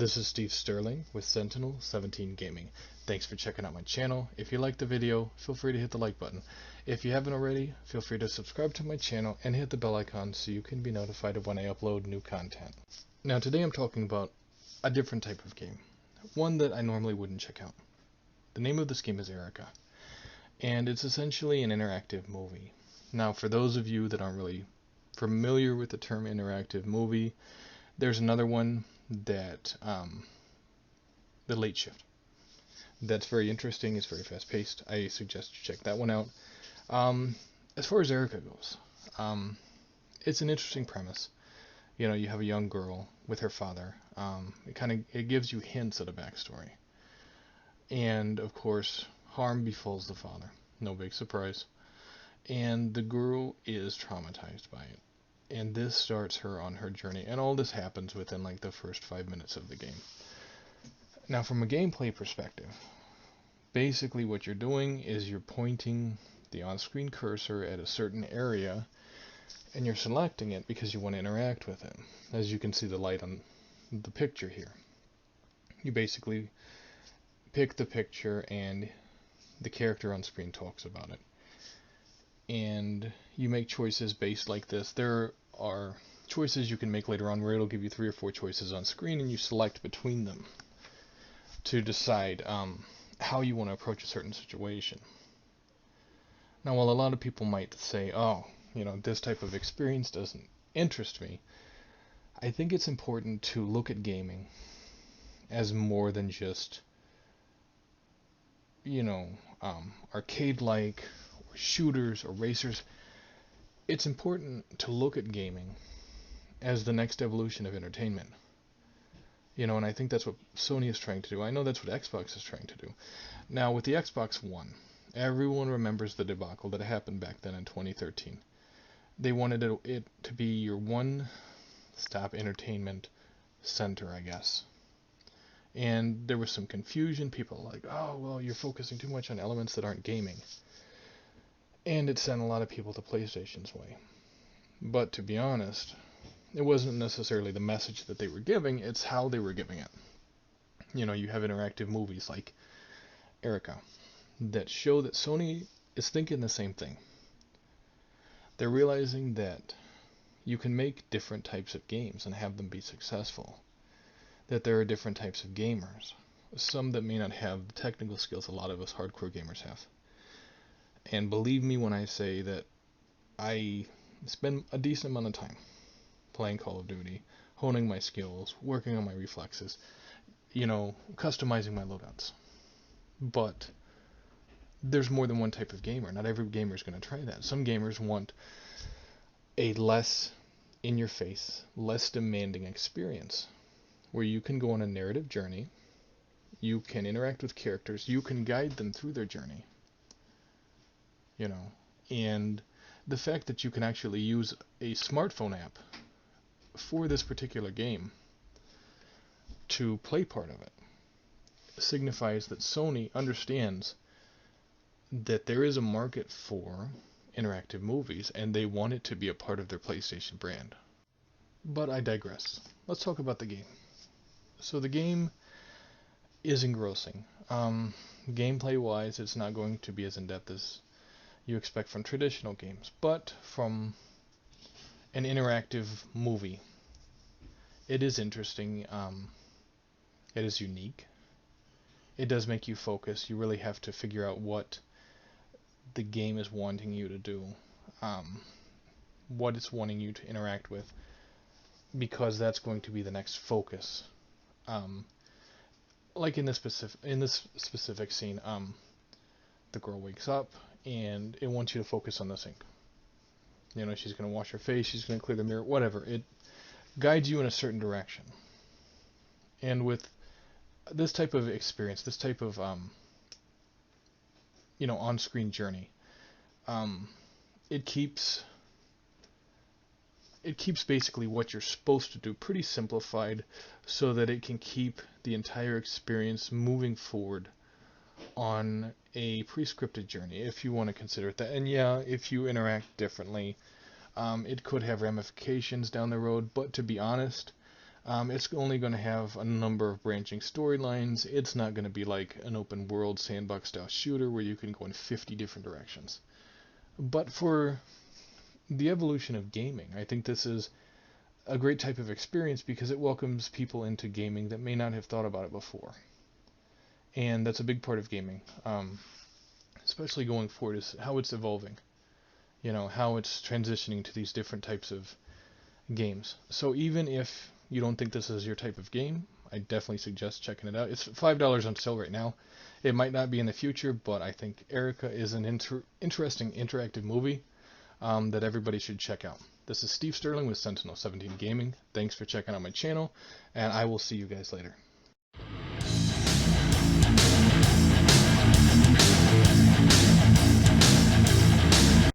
This is Steve Sterling with Sentinel 17 Gaming. Thanks for checking out my channel. If you liked the video, feel free to hit the like button. If you haven't already, feel free to subscribe to my channel and hit the bell icon so you can be notified of when I upload new content. Now today I'm talking about a different type of game, one that I normally wouldn't check out. The name of this game is Erica, and it's essentially an interactive movie. Now for those of you that aren't really familiar with the term interactive movie, there's another one that The Late Shift. That's very interesting. It's very fast paced. I suggest you check that one out. As far as Erica goes, it's an interesting premise. You know, you have a young girl with her father. It gives you hints of the backstory, and of course, harm befalls the father. No big surprise. And the girl is traumatized by it. And this starts her on her journey, and all this happens within like the first 5 minutes of the game. Now from a gameplay perspective, basically what you're doing is you're pointing the on-screen cursor at a certain area, and you're selecting it because you want to interact with it. As you can see the light on the picture here. You basically pick the picture and the character on screen talks about it. And you make choices based like this. There are choices you can make later on where it'll give you 3 or 4 choices on screen, and you select between them to decide how you want to approach a certain situation. Now, while a lot of people might say, oh, you know, this type of experience doesn't interest me, I think it's important to look at gaming as more than just, you know, arcade-like, or shooters, or racers. It's important to look at gaming as the next evolution of entertainment. You know, and I think that's what Sony is trying to do. I know that's what Xbox is trying to do. Now, with the Xbox One, everyone remembers the debacle that happened back then in 2013. They wanted it to be your one-stop entertainment center, I guess. And there was some confusion. People were like, oh, well, you're focusing too much on elements that aren't gaming. And it sent a lot of people to PlayStation's way. But to be honest, it wasn't necessarily the message that they were giving, it's how they were giving it. You know, you have interactive movies like Erica that show that Sony is thinking the same thing. They're realizing that you can make different types of games and have them be successful. That there are different types of gamers. Some that may not have the technical skills a lot of us hardcore gamers have. And believe me when I say that I spend a decent amount of time playing Call of Duty, honing my skills, working on my reflexes, you know, customizing my loadouts. But there's more than one type of gamer. Not every gamer is going to try that. Some gamers want a less in-your-face, less demanding experience, where you can go on a narrative journey, you can interact with characters, you can guide them through their journey. You know, and the fact that you can actually use a smartphone app for this particular game to play part of it signifies that Sony understands that there is a market for interactive movies and they want it to be a part of their PlayStation brand. But I digress. Let's talk about the game. So the game is engrossing. Gameplay wise, it's not going to be as in-depth as you expect from traditional games, but from an interactive movie, it is interesting. It is unique. It does make you focus. You really have to figure out what the game is wanting you to do, what it's wanting you to interact with, because that's going to be the next focus. Like in this specific scene, the girl wakes up and it wants you to focus on the sink. You know, she's going to wash her face, she's going to clear the mirror, whatever. It guides you in a certain direction. And with this type of experience, this type of, you know, on-screen journey, it keeps basically what you're supposed to do pretty simplified so that it can keep the entire experience moving forward on a pre-scripted journey, if you want to consider it that. And yeah, if you interact differently, it could have ramifications down the road, but to be honest, It's only going to have a number of branching storylines. It's not going to be like an open world sandbox style shooter where you can go in 50 different directions. But for the evolution of gaming, I think this is a great type of experience because it welcomes people into gaming that may not have thought about it before. And that's a big part of gaming, especially going forward, is how it's evolving. How it's transitioning to these different types of games. So even if you don't think this is your type of game, I definitely suggest checking it out. It's $5 on sale right now. It might not be in the future, but I think Erica is an interesting interactive movie that everybody should check out. This is Steve Sterling with Sentinel 17 Gaming. Thanks for checking out my channel, and I will see you guys later.